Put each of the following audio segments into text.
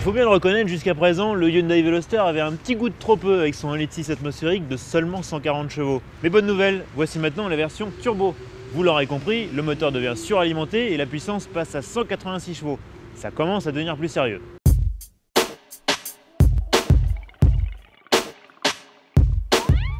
faut bien le reconnaître, jusqu'à présent, le Hyundai Veloster avait un petit goût de trop peu avec son 1,6 L atmosphérique de seulement 140 chevaux. Mais bonne nouvelle, voici maintenant la version turbo. Vous l'aurez compris, le moteur devient suralimenté et la puissance passe à 186 chevaux. Ça commence à devenir plus sérieux.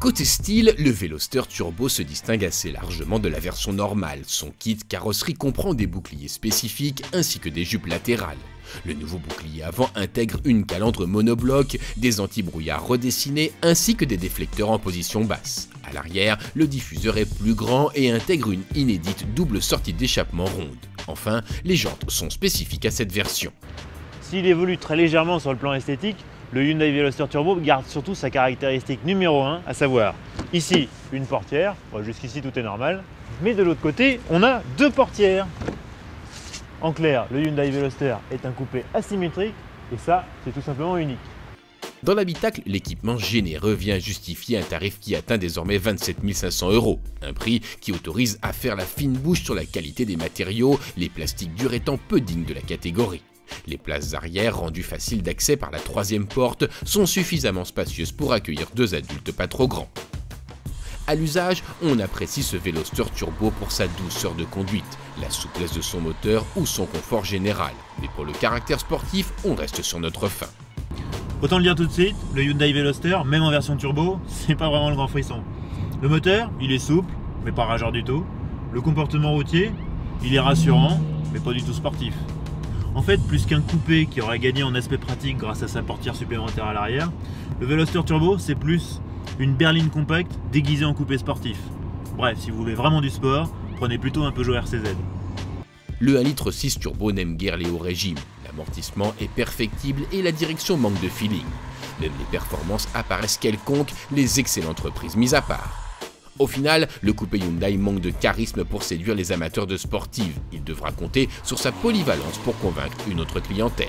Côté style, le Veloster Turbo se distingue assez largement de la version normale. Son kit carrosserie comprend des boucliers spécifiques ainsi que des jupes latérales. Le nouveau bouclier avant intègre une calandre monobloc, des anti-brouillards redessinés ainsi que des déflecteurs en position basse. À l'arrière, le diffuseur est plus grand et intègre une inédite double sortie d'échappement ronde. Enfin, les jantes sont spécifiques à cette version. S'il évolue très légèrement sur le plan esthétique, le Hyundai Veloster Turbo garde surtout sa caractéristique numéro 1, à savoir ici une portière, bon, jusqu'ici tout est normal, mais de l'autre côté on a deux portières. En clair, le Hyundai Veloster est un coupé asymétrique et ça c'est tout simplement unique. Dans l'habitacle, l'équipement généreux vient justifier un tarif qui atteint désormais 27 500 €, un prix qui autorise à faire la fine bouche sur la qualité des matériaux, les plastiques durs étant peu dignes de la catégorie. Les places arrière, rendues faciles d'accès par la troisième porte, sont suffisamment spacieuses pour accueillir deux adultes pas trop grands. À l'usage, on apprécie ce Veloster Turbo pour sa douceur de conduite, la souplesse de son moteur ou son confort général. Mais pour le caractère sportif, on reste sur notre faim. Autant le dire tout de suite, le Hyundai Veloster, même en version turbo, c'est pas vraiment le grand frisson. Le moteur, il est souple, mais pas rageur du tout. Le comportement routier, il est rassurant, mais pas du tout sportif. En fait, plus qu'un coupé qui aurait gagné en aspect pratique grâce à sa portière supplémentaire à l'arrière, le Veloster Turbo, c'est plus une berline compacte déguisée en coupé sportif. Bref, si vous voulez vraiment du sport, prenez plutôt un Peugeot RCZ. Le 1,6 L turbo n'aime guère les hauts régimes. L'amortissement est perfectible et la direction manque de feeling. Même les performances apparaissent quelconques, les excellentes reprises mises à part. Au final, le coupé Hyundai manque de charisme pour séduire les amateurs de sportives. Il devra compter sur sa polyvalence pour convaincre une autre clientèle.